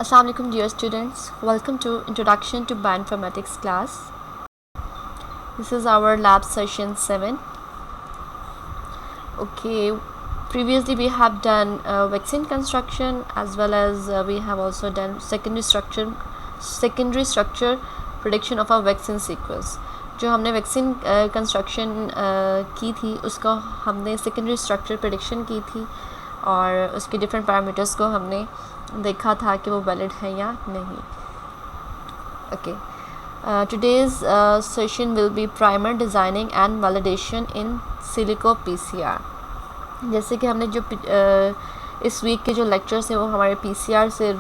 Assalamu alaikum dear students, welcome to Introduction to Bioinformatics class. This is our lab session 7. Okay, previously we have done vaccine construction as well as we have also done secondary structure prediction of a vaccine sequence. जो हमने vaccine construction की थी उसका हमने secondary structure prediction की थी और उसके डिफरेंट पैरामीटर्स को हमने देखा था कि वो वैलिड है या नहीं. Okay, today's session will be primer designing and validation in silico PCR. जैसे कि हमने जो इस वीक के जो लेक्चर्स हैं वो हमारे पीसीआर से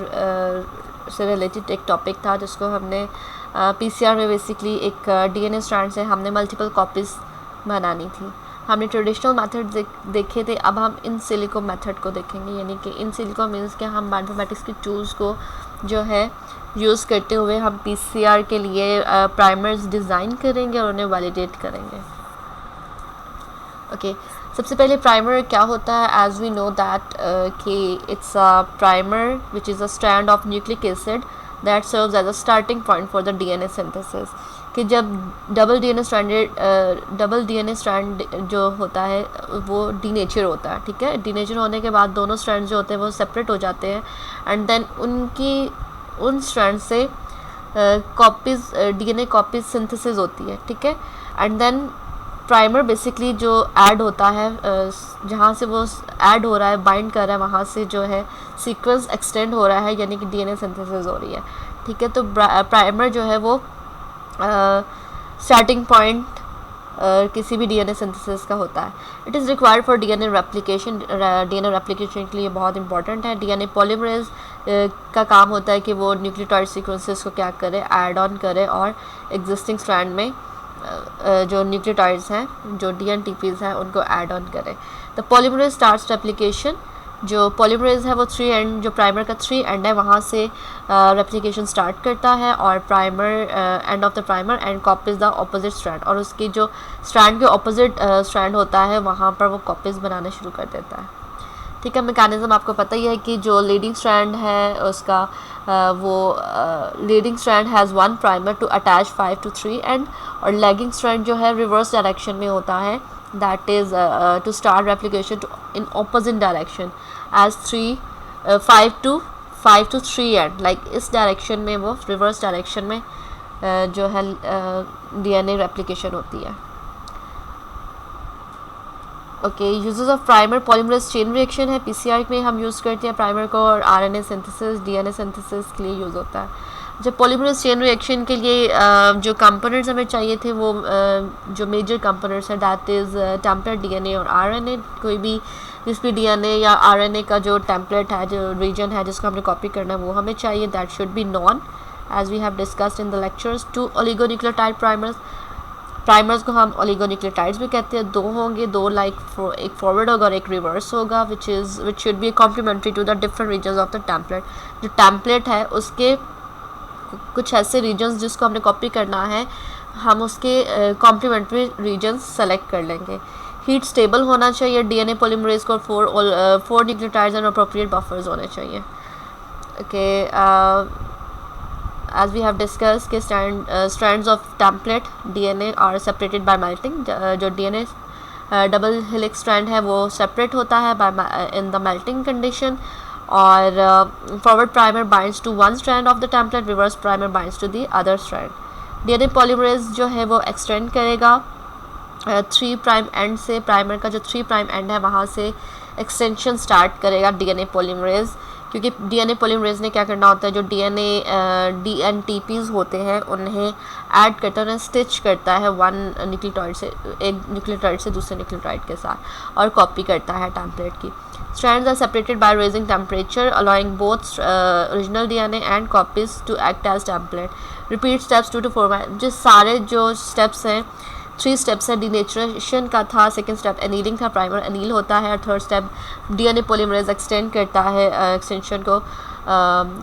रिलेटेड एक टॉपिक था जिसको हमने पीसीआर में बेसिकली एक डीएनए स्ट्रैंड से हमने मल्टीपल कॉपीज़ बनानी थी. हमने ट्रेडिशनल मेथड देखे थे, अब हम इन सिलिको मेथड को देखेंगे. यानी कि इन सिलिको मीन्स कि हम बायोइन्फॉर्मेटिक्स की टूल्स को जो है यूज़ करते हुए हम पीसीआर के लिए प्राइमर्स डिज़ाइन करेंगे और उन्हें वैलिडेट करेंगे. ओके, सबसे पहले प्राइमर क्या होता है. एज वी नो दैट कि it's a primer which is a strand of nucleic acid that serves as a starting point for the DNA synthesis. कि जब डबल डीएनए स्ट्रैंड जो होता है वो डीनेचर होता है. ठीक है, डीनेचर होने के बाद दोनों स्ट्रैंड जो होते हैं वो सेपरेट हो जाते हैं एंड देन उन स्ट्रैंड से कॉपीज़ डीएनए कॉपीज सिंथेसिस होती है. ठीक है, एंड देन प्राइमर बेसिकली जो ऐड होता है जहाँ से वो ऐड हो रहा है, बाइंड कर रहा है, वहाँ से जो है सीक्वेंस एक्सटेंड हो रहा है यानी कि डीएनए सिंथेसिस हो रही है. ठीक है, तो प्राइमर जो है वो स्टार्टिंग पॉइंट किसी भी डीएनए सिंथेसिस का होता है. It is required for DNA replication. DNA replication के लिए बहुत इंपॉर्टेंट है. डीएनए पॉलीमरेज का काम होता है कि वो न्यूक्लियोटाइड सीक्वेंसेस को क्या करे, ऐड ऑन करे और एग्जिस्टिंग स्ट्रैंड में जो न्यूक्लियोटाइड्स हैं, जो डीएनटीपीज हैं, उनको ऐड ऑन करे. The polymerase starts replication. जो पॉलीमरेज है वो 3 एंड जो प्राइमर का 3 एंड है वहाँ से रेप्लिकेशन स्टार्ट करता है और primer end of the primer and copies the opposite strand. और उसकी जो स्ट्रैंड के ऑपोजिट स्ट्रैंड होता है वहाँ पर वो कॉपीज़ बनाना शुरू कर देता है. ठीक है, मैकेनिज़्म आपको पता ही है कि जो लीडिंग स्ट्रैंड है उसका वो leading strand has 1 primer to attach 5 to 3 end और लैगिंग स्ट्रैंड जो है रिवर्स डायरेक्शन में होता है. That is to start replication in opposite direction as 5 to 3 end like इस डायरेक्शन में वो रिवर्स डायरेक्शन में जो है डीएनए रेप्लिकेशन होती है. Okay, uses of primer polymerase chain reaction है. पीसीआर में हम यूज़ करते हैं प्राइमर को और आरएनए सिंथेसिस डीएनए सिंथेसिस के लिए यूज़ होता है. जब पॉलीमरेज चेन रिएक्शन के लिए जो कंपोनेंट्स हमें चाहिए थे वो जो मेजर कंपोनेंट्स हैं दैट इज़ टेम्पलेट डीएनए और आरएनए. कोई भी जिस भी डीएनए या आरएनए का जो टेम्पलेट है, जो रीजन है जिसको हमने कॉपी करना है वो हमें चाहिए. That should be known as we have discussed in the lectures. 2 oligonucleotide primers को हम ओलिगोन्यूक्लियोटाइड्स भी कहते हैं. 2 होंगे, 2 लाइक एक फॉरवर्ड होगा और एक रिवर्स होगा which should be complementary to the different regions of the template. जो टेम्पलेट है उसके कुछ ऐसे रीजन्स जिसको हमने कॉपी करना है हम उसके कॉम्प्लीमेंट्री रीजन्स सेलेक्ट कर लेंगे. हीट स्टेबल होना चाहिए डीएनए पॉलीमरेज को. 4 न्यूक्लियोटाइड्स एंड अप्रोप्रिएट बफर्स होने चाहिए. Okay, as we have discussed कि strands of template DNA are separated by melting. जो DNA डबल हेलिक्स स्ट्रैंड है वो सेपरेट होता है in the melting condition. और forward primer binds to 1 strand of the template, reverse primer binds to the other strand. DNA polymerase जो है वो extend करेगा 3 प्राइम एंड से. प्राइमर का जो 3 प्राइम एंड है वहाँ से एक्सटेंशन स्टार्ट करेगा डीएनए पॉलीमरेज. क्योंकि डीएनए पॉलीमरेज ने क्या करना होता है, जो डीएनए डीएनटीपीज़ होते हैं उन्हें ऐड करता है, उन्हें स्टिच करता है एक न्यूक्लियोटाइड से दूसरे न्यूक्लियोटाइड के साथ और कॉपी करता है टेम्पलेट की. Strands are separated by raising temperature, allowing both original DNA and copies to act as template. Repeat steps 2 to 4. जो सारे जो steps हैं 3 steps है. डिनेचरेशन का था, सेकेंड स्टेप एनीलिंग था, प्राइमर एनील होता है, और third step DNA polymerase extend करता है एक्सटेंशन को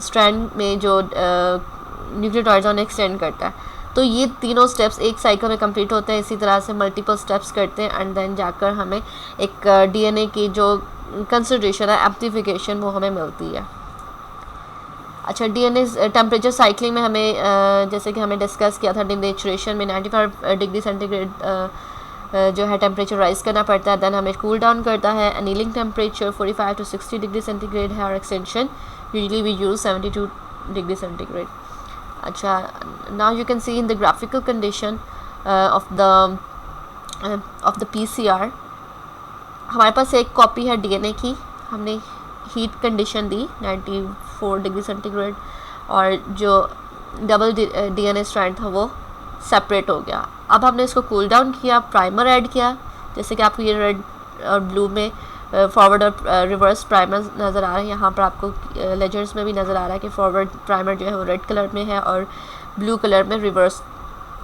स्ट्रैंड में जो न्यूक्लियोटाइड्स उन्हें एक्सटेंड करता है. तो ये तीनों स्टेप्स एक साइकिल में कंप्लीट होते हैं. इसी तरह से मल्टीपल स्टेप्स करते हैं एंड देन जाकर हमें एक डीएनए की जो कंसिडरेशन है एम्प्लीफिकेशन वो हमें मिलती है. अच्छा, डीएनए टेम्परेचर साइक्लिंग में हमें जैसे कि हमें डिस्कस किया था, डिनेचुरेशन में 95 डिग्री सेंटीग्रेड जो है टेम्परेचर राइज करना पड़ता है, देन हमें कूल डाउन करता है। Annealing temperature 45 to 60 degree centigrade है, और extension usually we use 72 degree centigrade. अच्छा, now you can see in the graphical condition of the PCR, हमारे पास एक कॉपी है डीएनए की, हमने हीट कंडीशन दी 94 डिग्री सेंटीग्रेड, और जो डबल डीएनए स्ट्रैंड था वो सेपरेट हो गया। अब हमने इसको कूल डाउन किया, प्राइमर ऐड किया, जैसे कि आपको ये रेड और ब्लू में फॉरवर्ड और रिवर्स प्राइमर नज़र आ रहे हैं। यहाँ पर आपको लेजर्स में भी नज़र आ रहा है कि फॉरवर्ड प्राइमर जो है वो रेड कलर में है और ब्लू कलर में रिवर्स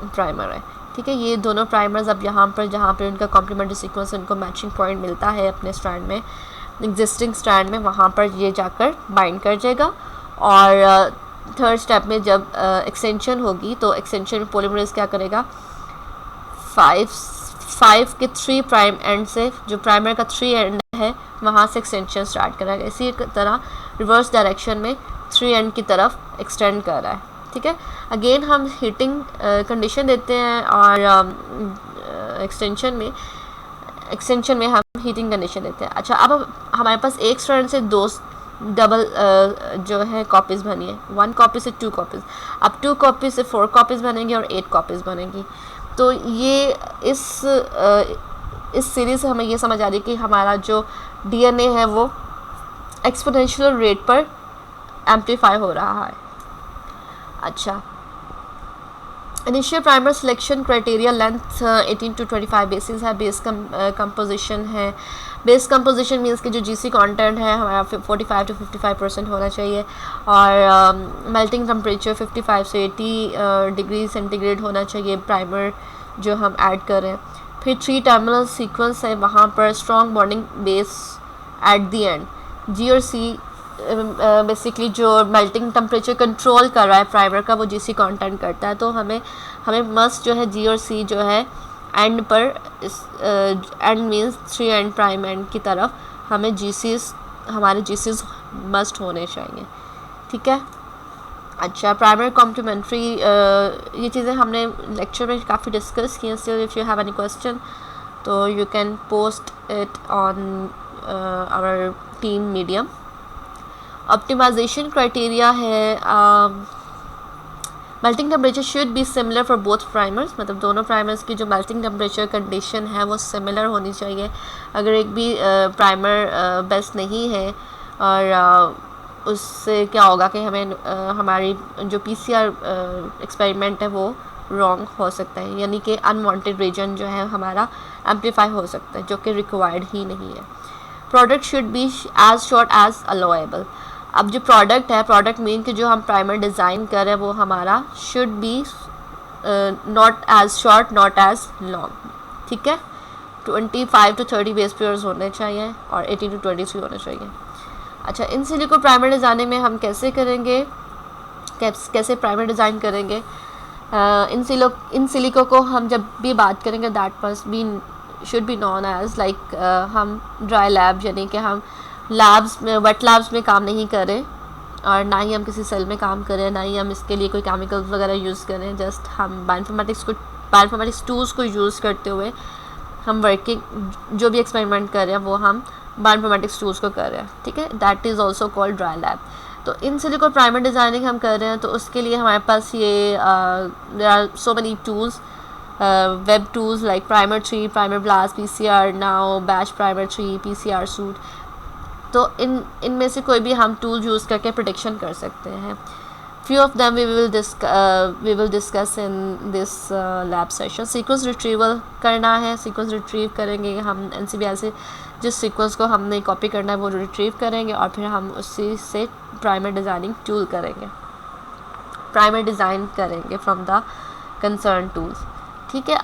प्राइमर है। ठीक है, ये दोनों प्राइमर्स अब यहाँ पर जहाँ पर उनका कॉम्प्लीमेंट्री सीक्वेंस, उनको मैचिंग पॉइंट मिलता है अपने स्ट्रैंड में, एग्जिस्टिंग स्ट्रैंड में, वहाँ पर ये जाकर बाइंड कर जाएगा। और थर्ड स्टेप में जब एक्सटेंशन होगी तो एक्सटेंशन में पॉलीमरेज क्या करेगा, 5 के 3 प्राइम एंड से, जो प्राइमर का 3 एंड है वहाँ से एक्सटेंशन स्टार्ट करेगा। इसी तरह रिवर्स डायरेक्शन में 3 एंड की तरफ एक्सटेंड कर रहा है। ठीक है, अगेन हम हीटिंग कंडीशन देते हैं, और एक्सटेंशन में हम हीटिंग कंडीशन देते हैं। अच्छा, अब हमारे पास एक स्ट्रैंड से 2 डबल जो है कॉपीज़ बनी है, 1 कॉपी से 2 कॉपीज़, अब 2 कॉपी से 4 कॉपीज़ बनेंगी और 8 कॉपीज़ बनेंगी। तो ये इस सीरीज़ से हमें ये समझ आ रही है कि हमारा जो डीएनए है वो एक्सपोनेंशियल रेट पर एम्प्लीफाई हो रहा है। अच्छा, initial primer selection criteria length 18 to 25 basis है, बेस कंपोजिशन है। बेस कंपोजिशन मीन्स कि जो जीसी कंटेंट है हमारा 45 to 55% होना चाहिए, और मेल्टिंग टेम्परेचर 55 से 80 डिग्री सेंटीग्रेड होना चाहिए प्राइमर जो हम ऐड कर रहे हैं। फिर 3 टर्मिनल सीक्वेंस है, वहाँ पर strong bonding base at the end. G और सी बेसिकली जो मेल्टिंग टेम्परेचर कंट्रोल कर रहा है प्राइमर का, वो जीसी कंटेंट करता है। तो हमें मस्ट जो है जी और सी जो है एंड पर, and means 3 and prime and की तरफ हमें हमारे जीसीस मस्ट होने चाहिए। ठीक है, अच्छा, प्राइमर कॉम्प्लीमेंट्री, ये चीज़ें हमने लेक्चर में काफ़ी डिस्कस की हैं। So if you have any question तो you can post it on our team medium. Optimization criteria है, melting temperature should be similar for both primers, मतलब दोनों प्राइमर्स की जो मेल्टिंग टेम्परेचर कंडीशन है वो सिमिलर होनी चाहिए। अगर एक भी प्राइमर बेस्ट नहीं है, और उससे क्या होगा कि हमें हमारी जो पीसीआर एक्सपेरिमेंट है वो रॉन्ग हो सकता है, यानी कि अनवांटेड रीजन जो है हमारा एम्प्लीफाई हो सकता है, जो कि रिक्वायर्ड ही नहीं है। Product should be as short as allowable. अब जो प्रोडक्ट है, प्रोडक्ट मीन कि जो हम प्राइमर डिज़ाइन कर रहे हैं वो हमारा should be not as short not as long. ठीक है, 25 to 30 बेस पेयर्स होने चाहिए और 18 to 23 होने चाहिए। अच्छा, इन सिलिको प्राइमर डिज़ाइनिंग में हम कैसे करेंगे, कैसे प्राइमर डिज़ाइन करेंगे? इन सिलिको को हम जब भी बात करेंगे that must be should be known as like, हम ड्राई लैब यानी कि हम लैब्स में, वेट लैब्स में काम नहीं करें, और ना ही हम किसी सेल में काम करें, ना ही हम इसके लिए कोई केमिकल्स वगैरह यूज़ करें। जस्ट हम बायोइन्फॉर्मेटिक्स टूल्स को यूज़ करते हुए हम वर्किंग जो भी एक्सपेरिमेंट कर रहे हैं वो हम बायोइन्फॉर्मेटिक्स टूल्स को कर रहे हैं। ठीक है, that is also called dry lab. तो इन सिलिको प्राइमर डिज़ाइनिंग हम कर रहे हैं, तो उसके लिए हमारे पास ये there are so many tools, web tools like primer 3, primer blast, PCR now, batch primer 3, PCR suite. तो इनमें से कोई भी हम टूल यूज़ करके प्रेडिक्शन कर सकते हैं। Few of them we will discuss in this lab session. Sequence retrieval करना है, सीक्वेंस रिट्रीव करेंगे हम एनसीबीआई से, जिस सीक्वेंस को हमने कॉपी करना है वो रिट्रीव करेंगे, और फिर हम उसी से प्राइमर डिज़ाइनिंग टूल करेंगे, प्राइमर डिज़ाइन करेंगे फ्रॉम द कंसर्न टूल्स। ठीक है,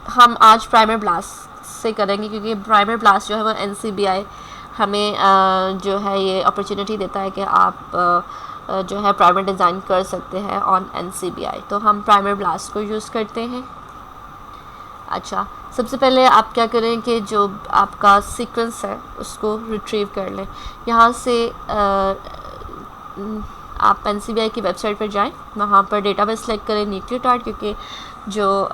हम आज प्राइमर ब्लास्ट से करेंगे, क्योंकि प्राइमर ब्लास्ट जो है वो एनसीबीआई हमें जो है ये अपॉर्चुनिटी देता है कि आप जो है प्राइमर डिज़ाइन कर सकते हैं ऑन एनसीबीआई। तो हम प्राइमर ब्लास्ट को यूज़ करते हैं। अच्छा, सबसे पहले आप क्या करें कि जो आपका सीक्वेंस है उसको रिट्रीव कर लें। यहाँ से आप NCBI की वेबसाइट पर जाएं, वहाँ पर डेटाबेस सेलेक्ट करें न्यूक्लियोटाइड, क्योंकि जो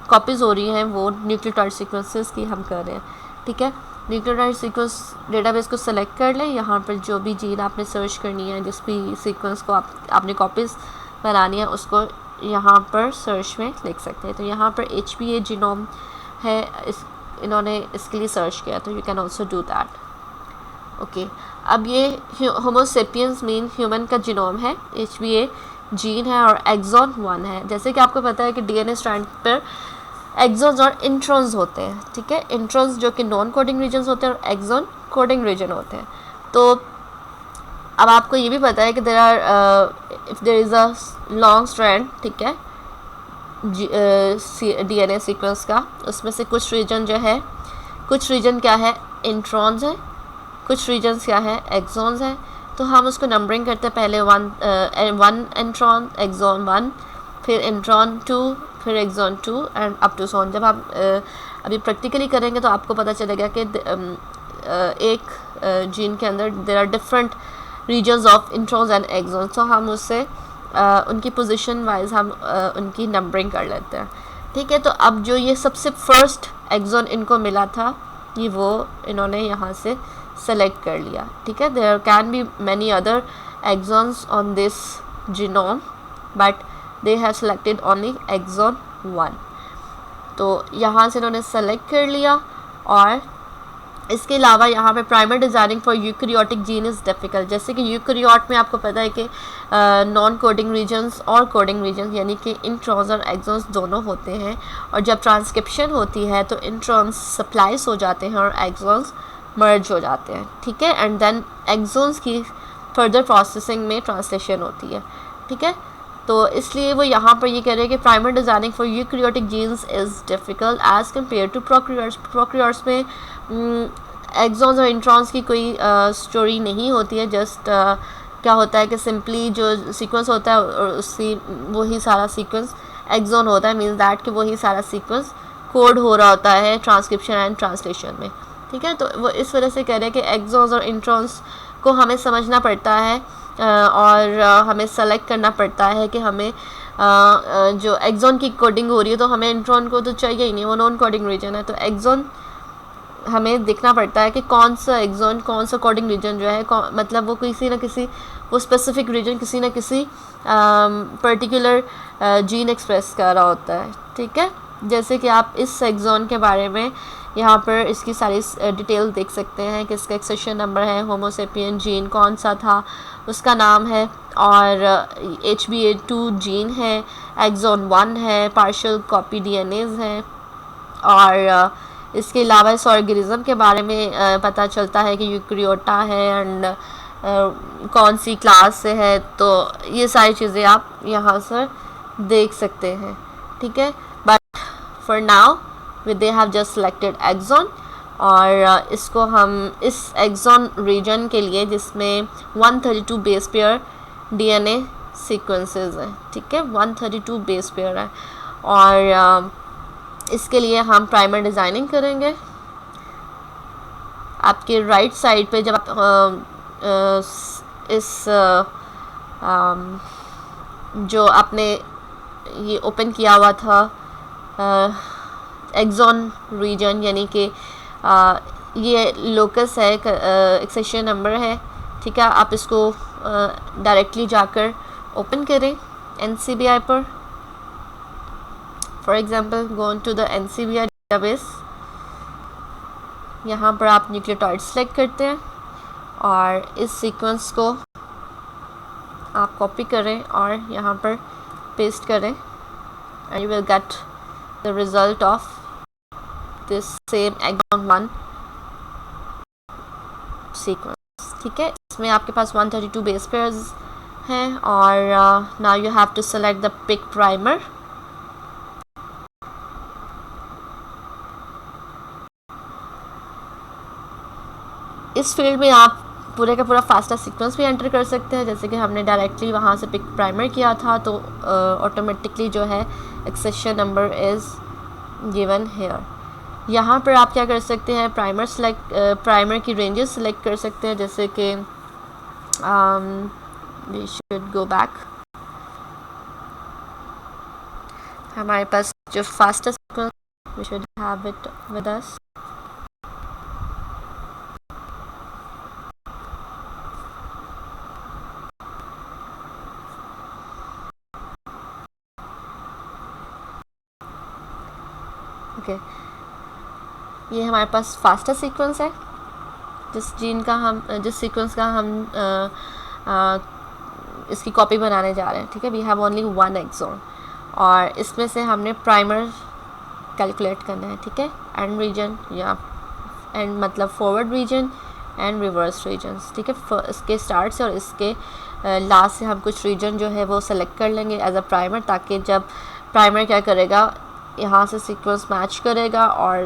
कॉपीज़ हो रही हैं वो न्यूक्लियोटाइड सीक्वेंसेस की हम कर रहे हैं, ठीक है। न्यूक्लियोटाइड सीक्वेंस डेटाबेस को सेलेक्ट कर लें। यहाँ पर जो भी जीन आपने सर्च करनी है, जिस भी सीक्वेंस को आपने कॉपीज़ बनानी है, उसको यहाँ पर सर्च में लिख सकते हैं। तो यहाँ पर HBA जीनोम है, इन्होंने इसके लिए सर्च किया, तो you can also do that. Okay, अब ये होमो सेपियंस मीन ह्यूमन का जीनोम है, HBA जीन है और एक्सॉन 1 है। जैसे कि आपको पता है कि DNA स्ट्रैंड पर एक्सॉन्स और इंट्रॉन्स होते हैं, ठीक है। इंट्रॉन्स जो कि नॉन कोडिंग रीजन्स होते हैं और एक्सॉन कोडिंग रीजन होते हैं। तो अब आपको ये भी पता है कि there are if there is a long strand, ठीक है, DNA सीक्वेंस का, उसमें से कुछ रीजन जो है, कुछ रीजन क्या है, इंट्रॉन्स है, कुछ रीजन्स क्या है, एक्सॉन्स हैं। तो हम उसको नंबरिंग करते हैं, पहले वन इंट्रॉन, एक्सॉन 1, फिर इंट्रॉन 2, फिर exon 2 and up to so on. जब आप अभी प्रैक्टिकली करेंगे तो आपको पता चलेगा कि एक जीन के अंदर there are different regions of introns and exons. तो हम उससे उनकी पोजीशन वाइज हम उनकी नंबरिंग कर लेते हैं, ठीक है। तो अब जो ये सबसे फर्स्ट एक्सॉन इनको मिला था, ये वो इन्होंने यहाँ से सेलेक्ट कर लिया, ठीक है। There can be many other exons on this genome, but they have selected only exon 1। तो यहाँ से इन्होंने सेलेक्ट कर लिया। और इसके अलावा यहाँ पे primer designing for eukaryotic gene is difficult. जैसे कि यूकैरियोट में आपको पता है कि नॉन कोडिंग रीजन्स और कोडिंग रीजन्स यानी कि इंट्रॉन्स और एक्सॉन्स दोनों होते हैं, और जब ट्रांसक्रिप्शन होती है तो इंट्रॉन्स सप्लाइज हो जाते हैं और एक्सॉन्स मर्ज हो जाते हैं, ठीक है। एंड देन एक्सॉन्स की फर्दर प्रोसेसिंग में ट्रांसलेशन होती है, ठीक है। तो इसलिए वो यहाँ पर ये कह रहे हैं कि primer designing for eukaryotic genes is difficult as compare to prokaryotes. Prokaryotes में एक्सॉन्स और इंट्रॉन्स की कोई स्टोरी नहीं होती है। जस्ट क्या होता है कि सिंपली जो सीक्वेंस होता है और उसकी वही सारा सीक्वेंस एक्सॉन होता है, मीन्स दैट कि वही सारा सीक्वेंस कोड हो रहा होता है ट्रांसक्रिप्शन एंड ट्रांसलेशन में, ठीक है। तो वो इस वजह से कह रहे हैं कि एक्सॉन्स और इंट्रॉन्स को हमें समझना पड़ता है और हमें सेलेक्ट करना पड़ता है कि हमें जो एक्सॉन की कोडिंग हो रही है तो हमें इंट्रॉन को तो चाहिए ही नहीं, वो नॉन कोडिंग रीजन है। तो एक्सॉन हमें देखना पड़ता है कि कौन सा एक्सॉन कौन सा कोडिंग रीजन जो है, मतलब वो किसी न किसी वो स्पेसिफिक रीजन किसी न किसी पर्टिकुलर जीन एक्सप्रेस कर रहा होता है, ठीक है। जैसे कि आप इस एक्सॉन के बारे में यहाँ पर इसकी सारी डिटेल देख सकते हैं कि इसका एक्सेशन नंबर है, होमो सेपियन जीन कौन सा था उसका नाम है, और HBA2 जीन है, एक्सॉन 1 है, पार्शियल कॉपी DNAs हैं, और इसके अलावा इस ऑर्गेनिज्म के बारे में पता चलता है कि यूकैरियोटा है एंड कौन सी क्लास से है। तो ये सारी चीज़ें आप यहाँ से देख सकते हैं, ठीक है। But for now they have just selected exon, और इसको हम इस एक्सॉन रीजन के लिए जिसमें 132 बेस पेयर DNA सीक्वेंसेस हैं, ठीक है, 132 बेस पेयर है, और इसके लिए हम प्राइमर डिज़ाइनिंग करेंगे। आपके राइट साइड पे जब आप इस जो आपने ये ओपन किया हुआ था एक्सॉन रीजन, यानी कि ये लोकस है, एक्सेशन नंबर है, ठीक है। आप इसको डायरेक्टली जाकर ओपन करें NCBI पर। For example go to the NCBI database, यहाँ पर आप न्यूक्लियोटाइड सेलेक्ट करते हैं और इस सीक्वेंस को आप कॉपी करें और यहाँ पर पेस्ट करें, and you will get the result of this same exon 1 sequence, ठीक है। इसमें आपके पास 132 बेस पेयर्स हैं, और now you have to select the pick primer. इस फील्ड में आप पूरे का पूरा फास्टा सीक्वेंस भी एंटर कर सकते हैं, जैसे कि हमने डायरेक्टली वहाँ से पिक प्राइमर किया था, तो ऑटोमेटिकली जो है accession number is given here. यहाँ पर आप क्या कर सकते हैं, प्राइमर की रेंजेस सेलेक्ट कर सकते हैं, जैसे कि वी शुड गो बैक। हमारे पास जो fastest sequence, we should have it with us. Okay, ये हमारे पास फास्टेस्ट सीक्वेंस है जिस सीक्वेंस का हम इसकी कॉपी बनाने जा रहे हैं। ठीक है, we have only one exon और इसमें से हमने प्राइमर कैलकुलेट करना है। ठीक है, एंड रीजन या एंड मतलब forward region and reverse regions. ठीक है, इसके स्टार्ट से और इसके लास्ट से हम कुछ रीजन जो है वो सेलेक्ट कर लेंगे एज अ प्राइमर, ताकि जब प्राइमर क्या करेगा, यहाँ से सीक्वेंस मैच करेगा और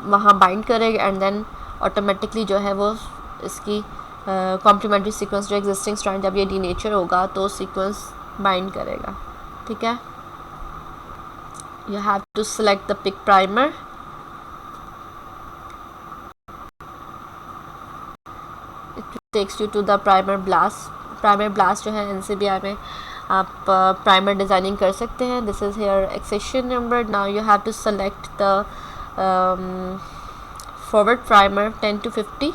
वहाँ बाइंड करेगा एंड देन ऑटोमेटिकली जो है वो इसकी कॉम्प्लीमेंट्री सीक्वेंस जो एग्जिस्टिंग स्ट्रैंड जब ये डीनेचर होगा तो सीक्वेंस बाइंड करेगा। ठीक है, you have to select the pick primer, it takes you to the primer blast जो है NCBI में आप प्राइमर डिज़ाइनिंग कर सकते हैं। This is here accession number. Now you have to select the forward primer 10 to 50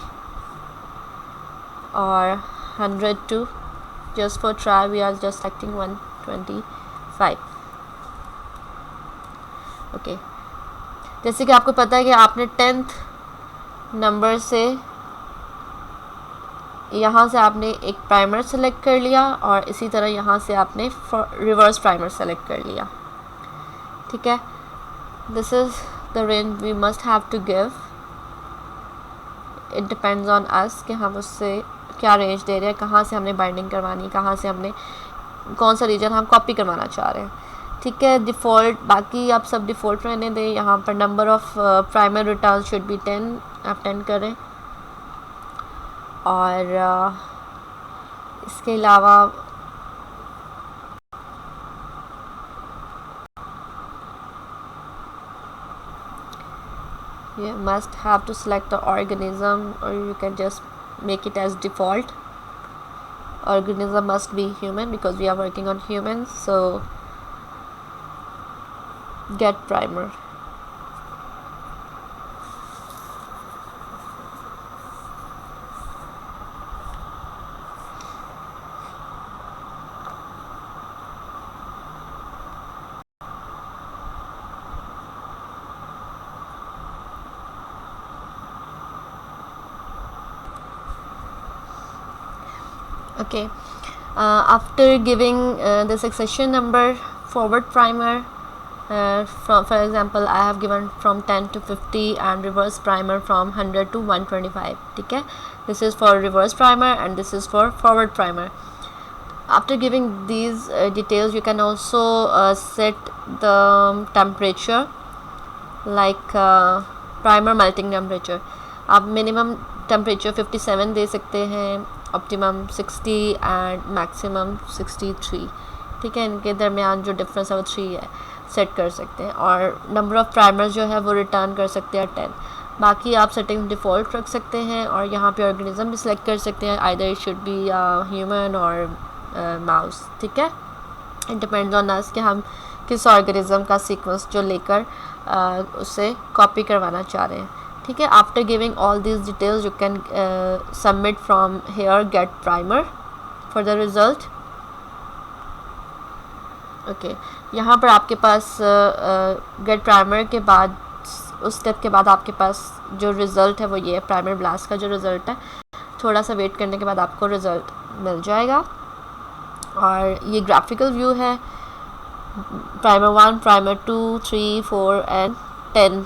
और 100 to, just for try we are just selecting 125। Okay, जैसे कि आपको पता है कि आपने 10th नंबर से यहाँ से आपने एक प्राइमर सेलेक्ट कर लिया और इसी तरह यहाँ से आपने रिवर्स प्राइमर सेलेक्ट कर लिया। ठीक है, this is the range we must have to give. It depends on us कि हम उससे क्या रेंज दे रहे हैं, कहाँ से हमने बाइंडिंग करवानी, कहाँ से हमने कौन सा रीजन हम कॉपी करवाना चाह रहे हैं। ठीक है, डिफ़ॉल्ट बाकी आप सब डिफ़ॉल्ट रहने दें। यहाँ पर number of primer return should be 10, आप 10 करें। और इसके अलावा you must have to select the organism or you can just make it as default. Organism must be human because we are working on humans, so get primer. Okay, after giving the succession number forward primer, for example I have given from 10 to 50 and reverse primer from 100 to 125. ठीक है, this is for reverse primer and this is for forward primer. After giving these details, you can also set the temperature, like primer melting temperature. आप minimum temperature 57 दे सकते हैं, optimum 60 and maximum 63। ठीक है, इनके दरमियान जो डिफरेंस है वो 3 है, सेट कर सकते हैं। और नंबर ऑफ़ प्राइमर्स जो है वो रिटर्न कर सकते हैं 10। बाकी आप सेटिंग डिफ़ॉल्ट रख सकते हैं और यहाँ पे ऑर्गेनिज्म भी सिलेक्ट कर सकते हैं, either it should be human और माउस। ठीक है, इट डिपेंड्स ऑन अस कि हम किस ऑर्गेनिज्म का सीक्वेंस जो लेकर उससे कॉपी करवाना चाह रहे हैं। ठीक है, after giving all these details you can submit from here get primer for the result. Okay, यहाँ पर आपके पास गेट प्राइमर के बाद उस स्टेप के बाद आपके पास जो रिज़ल्ट है वो ये प्राइमर ब्लास्ट का जो रिज़ल्ट है। थोड़ा सा वेट करने के बाद आपको रिज़ल्ट मिल जाएगा और ये ग्राफिकल व्यू है। Primer 1, primer 2, 3, 4 and 10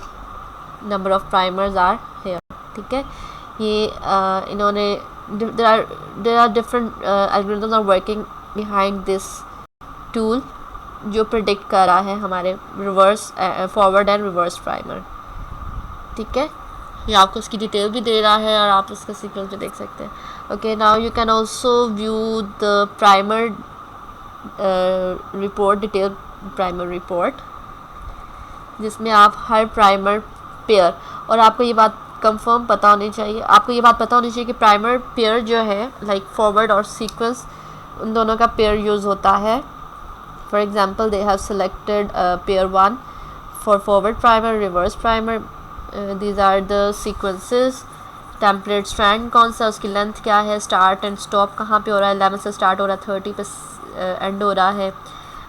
number of primers are here. ठीक है, ये इन्होंने there are different algorithms are working behind this tool जो प्रिडिक्ट कर रहा है हमारे reverse forward and reverse primer. ठीक है, ये आपको उसकी डिटेल भी दे रहा है और आप उसका सीक्वेंस भी देख सकते हैं। Okay, now you can also view the primer report, detail primer report, जिसमें आप हर प्राइमर पेयर, और आपको ये बात कंफर्म पता होनी चाहिए, आपको ये बात पता होनी चाहिए कि प्राइमर पेयर जो है लाइक फॉरवर्ड और सीक्वेंस उन दोनों का पेयर यूज़ होता है. For example they have selected pair 1 for forward primer, reverse primer. These are the sequences. Template strand कौन सा, उसकी लेंथ क्या है, स्टार्ट एंड स्टॉप कहाँ पे हो रहा है, 11 से स्टार्ट हो रहा है, 30 पे एंड हो रहा है.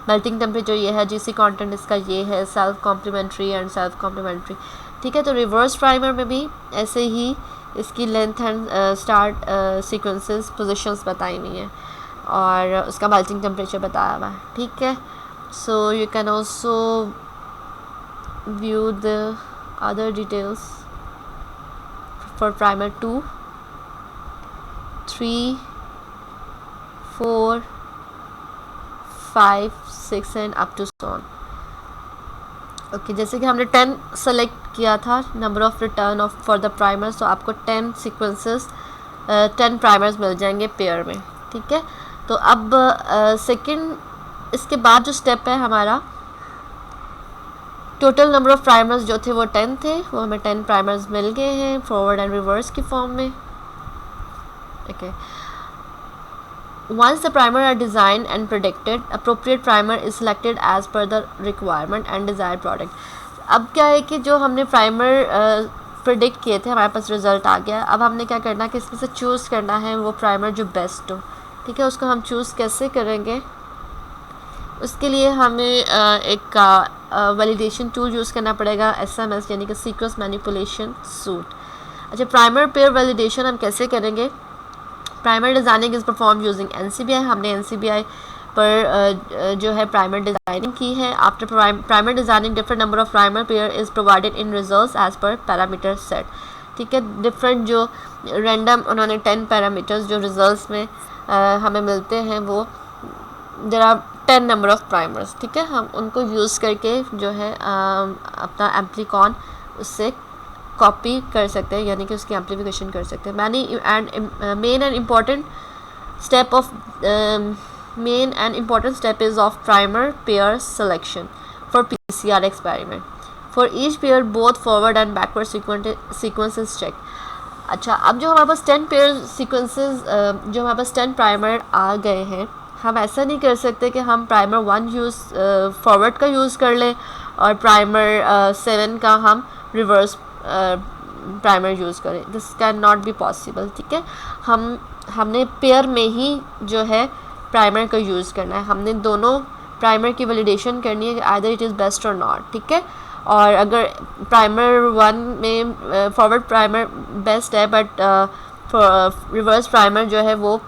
मेल्टिंग टेम्परेचर ये है, जीसी कंटेंट इसका ये है, self complementary and self complementary. ठीक है, तो रिवर्स प्राइमर में भी ऐसे ही इसकी length and start sequences positions बताई हुई हैं और उसका मेल्टिंग टेम्परेचर बताया हुआ है. ठीक है, so you can also view the other details for primer 2, 3, 4, 5, 6 and up to so on. Okay, जैसे कि हमने 10 सेलेक्ट किया था number of return of for the primers, तो आपको 10 सीक्वेंसेस 10 प्राइमर्स मिल जाएंगे पेयर में. ठीक है, तो अब सेकंड इसके बाद जो स्टेप है हमारा, टोटल नंबर ऑफ प्राइमर्स जो थे वो 10 थे, वो हमें 10 प्राइमर्स मिल गए हैं फॉरवर्ड एंड रिवर्स की फॉर्म में. Okay, once the primer are design and predicted, appropriate primer is selected as per the requirement and desired product. अब क्या है कि जो हमने प्राइमर प्रेडिक्ट किए थे, हमारे पास रिजल्ट आ गया. अब हमने क्या करना है कि इसमें से चूज़ करना है वो प्राइमर जो बेस्ट हो. ठीक है, उसको हम चूज़ कैसे करेंगे, उसके लिए हमें एक वैलिडेशन टूल यूज़ करना पड़ेगा, SMS यानी कि सीक्वेंस मैनिपुलेशन सूट. अच्छा, प्राइमर पेयर वैलिडेशन हम कैसे करेंगे. Primer designing is perform using NCBI. हमने NCBI पर जो है प्राइमर डिज़ाइनिंग की है. After primer designing different number of primer pair is provided in results as per parameter set. ठीक है, डिफरेंट जो रैंडम उन्होंने 10 पैरामीटर्स जो रिजल्ट्स में हमें मिलते हैं वो there are 10 number of primers. ठीक है, हम उनको यूज़ करके जो है अपना एम्प्लीकॉन उससे कॉपी कर सकते हैं, यानी कि उसकी एम्प्लीफिकेशन कर सकते हैं. Main and important step is of primer pair selection for PCR experiment. For each pair both forward and backward sequences check. अच्छा, अब जो हमारे पास 10 पेयर सीक्वेंसेस जो हमारे पास 10 प्राइमर आ गए हैं, हम ऐसा नहीं कर सकते कि हम प्राइमर 1 फॉरवर्ड का यूज़ कर लें और प्राइमर 7 का हम रिवर्स प्राइमर यूज़ करें. This can not be possible. ठीक है, हमने पेयर में ही जो है प्राइमर का यूज़ करना है. हमने दोनों प्राइमर की वैलिडेशन करनी है कि आइदर इट इज़ बेस्ट और नॉट. ठीक है, और अगर प्राइमर 1 में फॉरवर्ड प्राइमर बेस्ट है बट रिवर्स प्राइमर जो है वो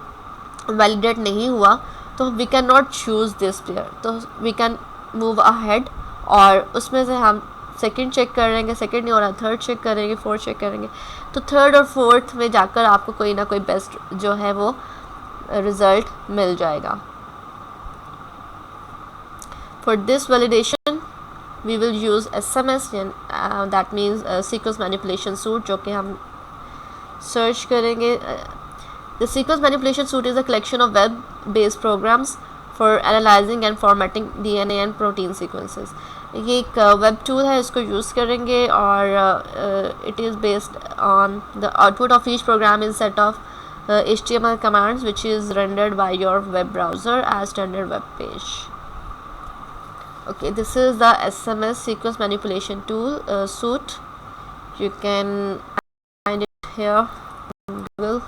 वैलिडेट नहीं हुआ, तो we can not choose this pair. तो वी कैन मूव अहेड और उसमें से हम सेकंड चेक करेंगे, सेकंड नहीं हो रहा, थर्ड चेक करेंगे, फोर्थ चेक करेंगे. तो थर्ड और फोर्थ में जाकर आपको कोई ना कोई बेस्ट जो है वो रिज़ल्ट मिल जाएगा. For this validation we will use SMS, that means sequence manipulation suite, जो कि हम सर्च करेंगे. The sequence manipulation suite is a collection of web-based programs for analyzing and formatting DNA and protein sequences. ये एक web tool है, इसको use करेंगे और it is based on the output of each program in set of HTML commands which is rendered by your web browser as standard web page. Okay, this is the SMS sequence manipulation tool suite. You can find it here on Google.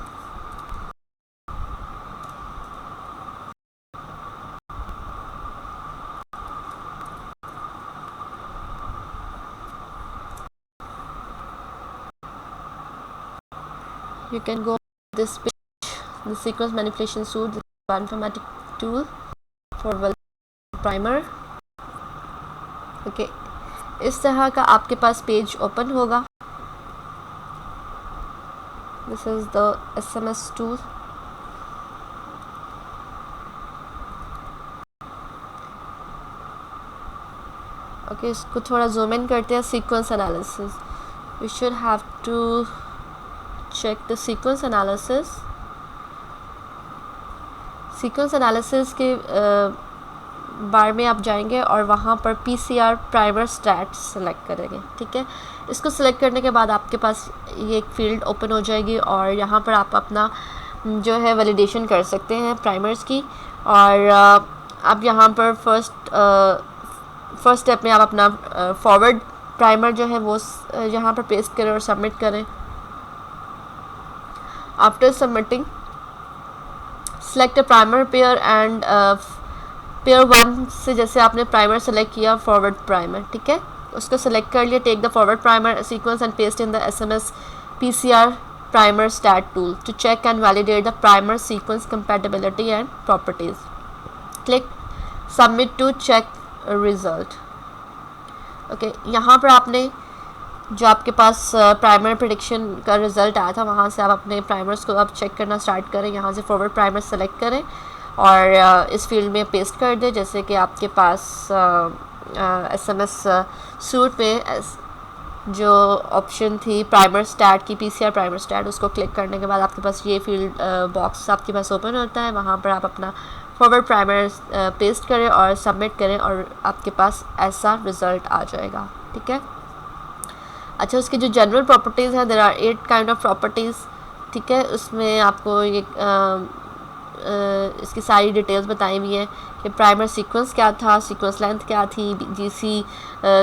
You can go to this page, the sequence manipulation suite, the bioinformatic tool for primer. Okay, इस तरह का आपके पास page open होगा. This is the SMS tool. Okay, इसको थोड़ा zoom in करते हैं. Sequence analysis, we should have to check the sequence analysis. Sequence analysis के बार में आप जाएंगे और वहाँ पर PCR प्राइमर स्टैट सेलेक्ट करेंगे, ठीक है। इसको सिलेक्ट करने के बाद आपके पास ये एक फील्ड ओपन हो जाएगी और यहाँ पर आप अपना जो है वैलिडेशन कर सकते हैं प्राइमर्स की। और अब यहाँ पर फर्स्ट स्टेप में आप अपना फॉरवर्ड प्राइमर जो है वो यहाँ पर पेस्ट करें और सबमिट करें। After submitting select a primer pair and pair 1 से जैसे आपने प्राइमर सेलेक्ट किया फॉरवर्ड प्राइमर, ठीक है, उसको सेलेक्ट कर लिया। Take the forward primer sequence and paste in the SMS PCR primer stat tool to check and validate the primer sequence compatibility and properties. Click submit to check result. Okay, यहाँ पर आपने जो आपके पास primer prediction का result आया था वहाँ से आप अपने प्राइमर्स को अब चेक करना स्टार्ट करें। यहाँ से फॉरवर्ड प्राइमर सेलेक्ट करें और इस फील्ड में पेस्ट कर दें। जैसे कि आपके पास SMS सूट में जो ऑप्शन थी प्राइमर स्टैट की, PCR प्राइमर स्टैट, उसको क्लिक करने के बाद आपके पास ये फील्ड बॉक्स आपके पास ओपन होता है। वहाँ पर आप अपना फॉरवर्ड प्राइमर पेस्ट करें और सबमिट करें और आपके पास ऐसा रिज़ल्ट आ जाएगा, ठीक है। अच्छा, उसकी जो जनरल प्रॉपर्टीज़ हैं, there are 8 kind of properties, ठीक है। उसमें आपको ये इसकी सारी डिटेल्स बताई हुई हैं कि प्राइमर सीक्वेंस क्या था, सीक्वेंस लेंथ क्या थी, GC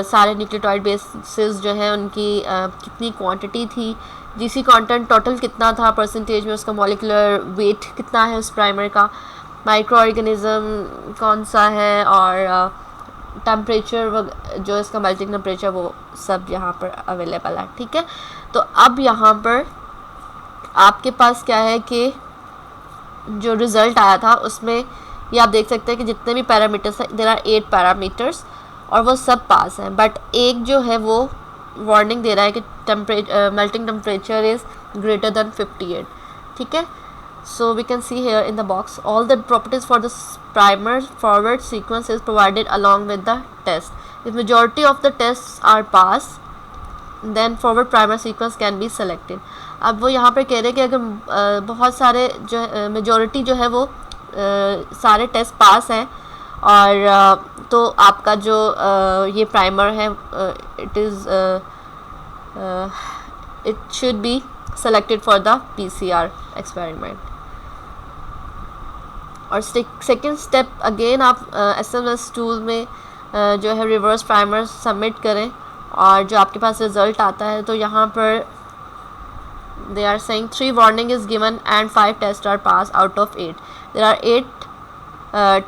सारे न्यूक्लियोटाइड बेसिस जो हैं उनकी कितनी क्वांटिटी थी, GC कंटेंट टोटल कितना था परसेंटेज में, उसका मॉलिक्यूलर वेट कितना है उस प्राइमर का, माइक्रो ऑर्गेनिज्म कौन सा है, और टेम्परेचर जो इसका मेल्टिंग टेम्परेचर वो सब यहाँ पर अवेलेबल है, ठीक है। तो अब यहाँ पर आपके पास क्या है कि जो रिज़ल्ट आया था उसमें ये आप देख सकते हैं कि जितने भी पैरामीटर्स हैं, देयर आर 8 पैरामीटर्स और वो सब पास हैं, बट एक जो है वो वार्निंग दे रहा है कि melting temperature is greater than 58, ठीक है। So we can see here in the box all the properties for the primer forward sequence is provided along with the test. If majority of the tests are pass, then forward primer sequence can be selected. अब वो यहाँ पर कह रहे हैं कि अगर बहुत सारे जो मेजॉरिटी जो है वो सारे टेस्ट पास हैं और तो आपका जो ये प्राइमर है it should be selected for the PCR experiment. और सेकेंड स्टेप अगेन आप SMS टूल में जो है रिवर्स प्राइमर सबमिट करें और जो आपके पास रिज़ल्ट आता है तो यहाँ पर they are saying 3 warning is given and 5 test are pass out of 8। There are 8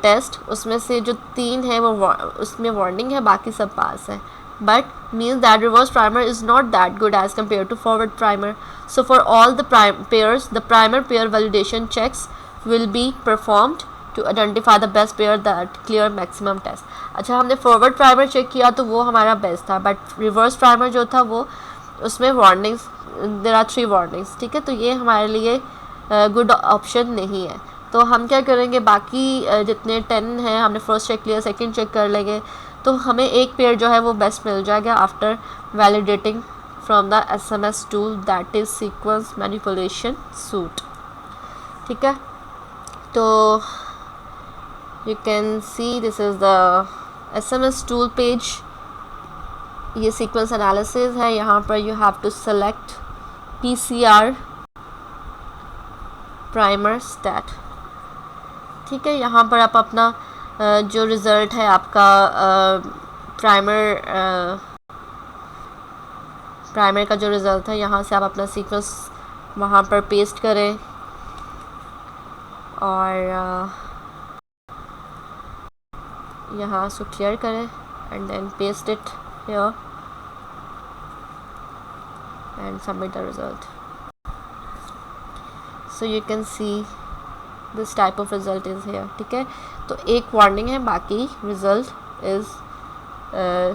test, उसमें से जो 3 है वो उसमें वार्निंग है, बाकी सब पास है, but means that reverse primer is not that good as compared to forward primer. So for all the pairs, the primer pair validation checks will be performed to identify the best pair that clear maximum test. अच्छा, हमने forward primer check किया तो वो हमारा best था, but reverse primer जो था वो उसमें warnings, there are 3 warnings, ठीक है। तो ये हमारे लिए good option नहीं है। तो हम क्या करेंगे, बाकी जितने 10 हैं हमने फर्स्ट चेक लिया, सेकंड चेक कर लेंगे, तो हमें एक पेयर जो है वो बेस्ट मिल जाएगा after validating from the SMS tool that is sequence manipulation suite, ठीक है। तो you can see this is the SMS tool page, ये सीक्वेंस एनालिसिस है। यहाँ पर you have to select PCR primer stat, ठीक है। यहाँ पर आप अपना जो रिज़ल्ट है आपका प्राइमर का जो रिज़ल्ट है, यहाँ से आप अपना सीक्वेंस वहाँ पर पेस्ट करें और यहाँ से क्लियर करें and then paste it here and submit the result. So you can see this type of result is here, ठीक है। तो एक वार्निंग है, बाकी रिज़ल्ट इज़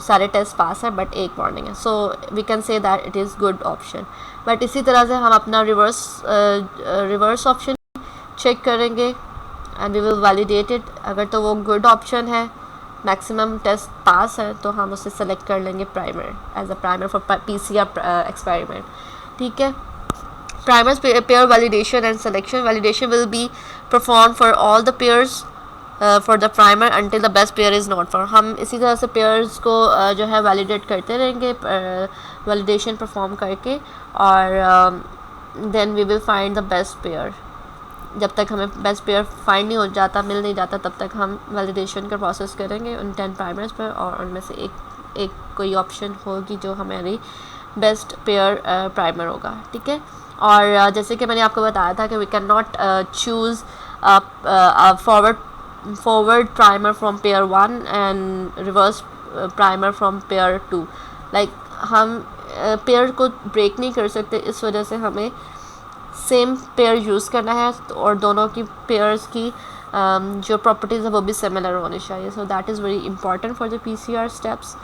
सारे टेस्ट पास है बट एक वार्निंग है। So we can say that it is good option. But इसी तरह से हम अपना रिवर्स ऑप्शन चेक करेंगे and we will validate it. अगर तो वो गुड ऑप्शन है, मैक्सिमम टेस्ट पास है, तो हम उसे सेलेक्ट कर लेंगे primer as a primer for PCR experiment, ठीक है। Primers pair validation and selection. Validation will be performed for all the pairs for the primer until the best pair is not for. हम इसी तरह से pairs को जो है validate करते रहेंगे, वैलिडेशन परफॉर्म करके, और then we will find the best pair. जब तक हमें बेस्ट पेयर फाइंड नहीं हो जाता, मिल नहीं जाता, तब तक हम वैलिडेशन का प्रोसेस करेंगे उन 10 प्राइमर्स पर, और उनमें से एक कोई ऑप्शन होगी जो हमारी बेस्ट पेयर प्राइमर होगा, ठीक है। और जैसे कि मैंने आपको बताया था कि we can not choose forward primer from pair 1 and reverse primer from pair 2। Like हम पेयर को ब्रेक नहीं कर सकते, इस वजह से हमें सेम पेयर यूज़ करना है, और दोनों की पेयर्स की जो प्रॉपर्टीज़ है वो भी सिमिलर होनी चाहिए। So that is very important for the PCR steps.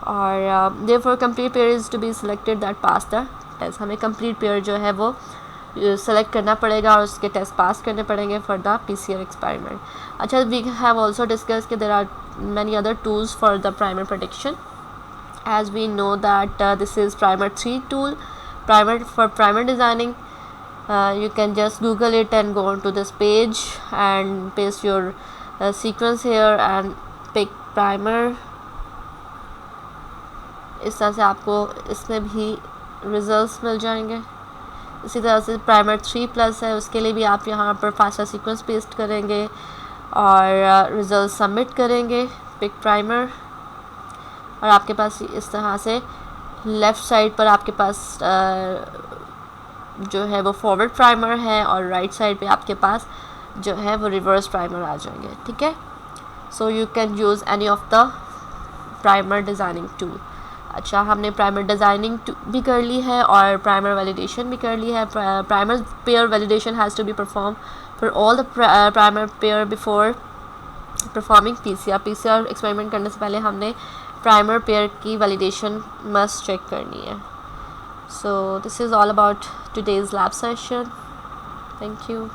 और therefore complete pair is to be selected that pass the test. हमें कंप्लीट पेयर जो है वो सेलेक्ट करना पड़ेगा और उसके टेस्ट पास करने पड़ेंगे फॉर द PCR एक्सपेरिमेंट। अच्छा, वी हैव ऑल्सो डिस्कस कि there are many other tools for the primer prediction. as we know that this is primer 3 tool, primer for primer designing. You can just google it and go onto this page and paste your sequence here and pick primer। इस तरह से आपको इसमें भी results मिल जाएंगे। इसी तरह से प्राइमर 3+ है, उसके लिए भी आप यहाँ पर फास्टा सीक्वेंस पेस्ट करेंगे और रिजल्ट सबमिट करेंगे, पिक प्राइमर, और आपके पास इस तरह से लेफ़्ट साइड पर आपके पास जो है वो फॉरवर्ड प्राइमर है, और राइट साइड पे आपके पास जो है वो रिवर्स प्राइमर आ जाएंगे, ठीक है। So you can use any of the primer designing tool. अच्छा, हमने प्राइमर डिज़ाइनिंग भी कर ली है और प्राइमर वैलिडेशन भी कर ली है। Primer pair validation has to be perform for all the primer pair before performing PCR experiment करने से पहले हमने प्राइमर पेयर की वैलिडेशन मस्ट चेक करनी है। So this is all about today's lab session. Thank you.